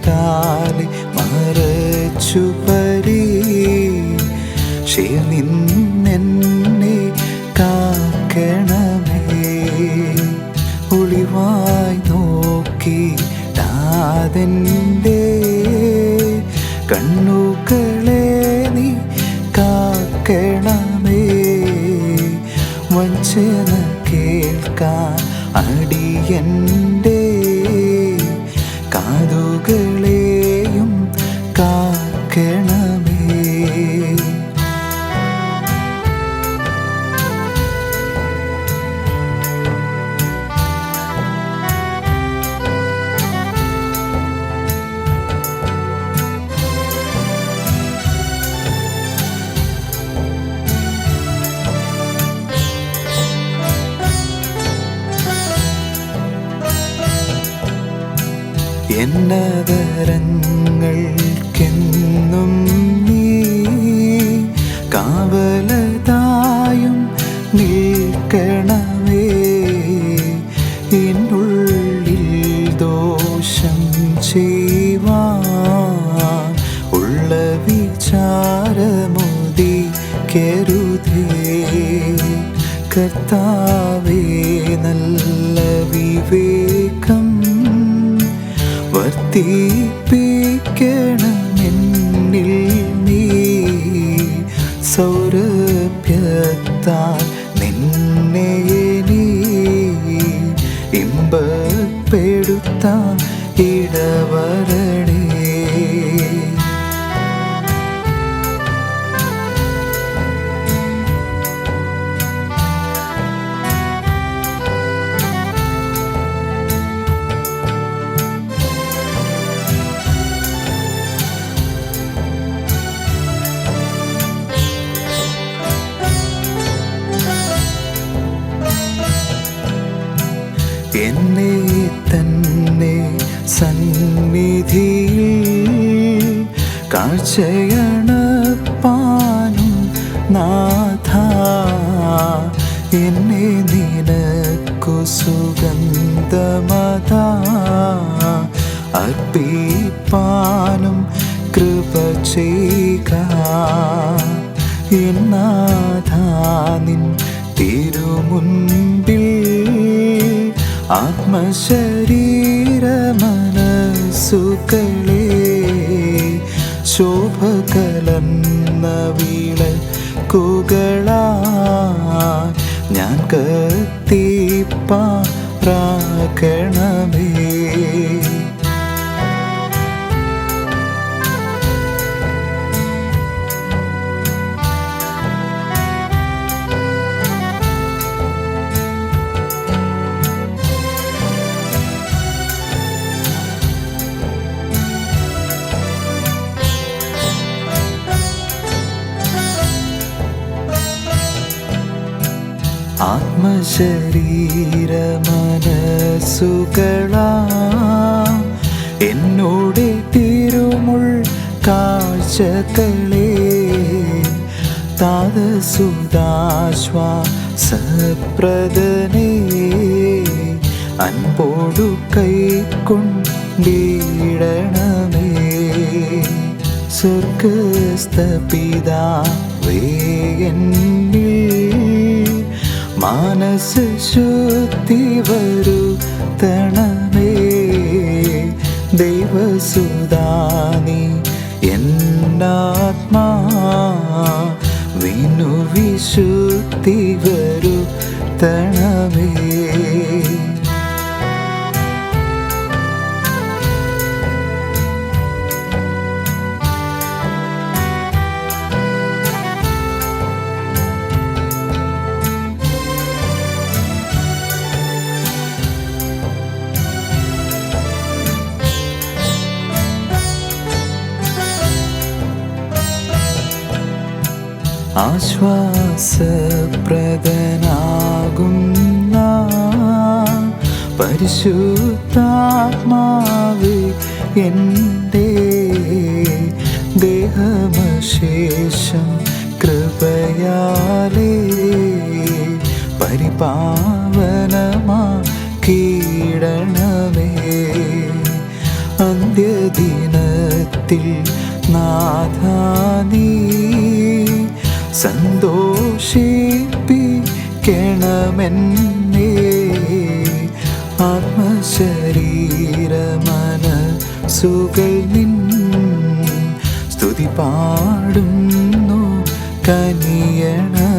കരത്താലെ മറച്ചു നിന്നെന്നെ കാക്കണമേ. ഒളിവായി നോക്കി നാഥന്റെ കണ്ണുകളെ നീ കാക്കണമേ. വഞ്ചന കേൾക്കാൻ അടിയന്റെ കാതുകളെയും കാക്കണമേ. എന്നതരങ്ങൾക്കെന്നും നീ കാവലതായും നിൽക്കണമേ. എന്നുള്ളിൽ ദോഷം ചെയ്യുവാൻ ഉള്ള വിചാരമുദിക്കരുതേ. കർത്താവേ, നല്ല വിവേകം വർദ്ധിപ്പിക്കണമെന്നിൽ നീ. സൗരഭ്യത്താൽ നിന്നെ നീ ഇമ്പപ്പെടുത്താൻ ഇടവരണേ. എന്നെ തന്നെ സന്നിധിയിൽ കാഴ്ചയണപ്പാനും നാഥ, എന്നെ നിനക്കു സുഗന്ധമതാ അർപ്പിപ്പാനും കൃപ ചെയ്യുക. എന്നാഥ, നിൻ തിരുമുൻപിൽ ആത്മശരീരമനസ്സുകളെ ശോഭ കലർന്ന വിളക്കുകളാൽ ഞാൻ കത്തിപ്പാറാക്കണമേ. ആത്മശരീരമനസ്സുകളാ എന്നോട് തിരുമുൾ കാഴ്ചകളെ താതസുതാശ്വാസപ്രദനേ അൻപോടു കൈക്കൊണ്ടിടണമേ. സ്വർഗസ്ഥ പിതാവേ, എന്നിൽ മാനസ ശുദ്ധി വരുത്തണമേ. ദൈവസുതാനി എന്നാത്മാവിനു വിശുദ്ധി വരുത്തണമേ. ആശ്വാസപ്രദനാകുന്ന പരിശുദ്ധാത്മാവേ, എൻ്റെ ദേഹമശേഷം കൃപയാലേ പരിപാവനമാക്കിയിടണമേ. അന്ത്യദിന ജീവിതത്തിൽ നാഥാ നീ സന്തോഷിപ്പിക്കണമെന്നേ. ആത്മശരീര മനസ്സുകൾ നിൻ സ്തുതി പാടുന്നു കനിയണമേ.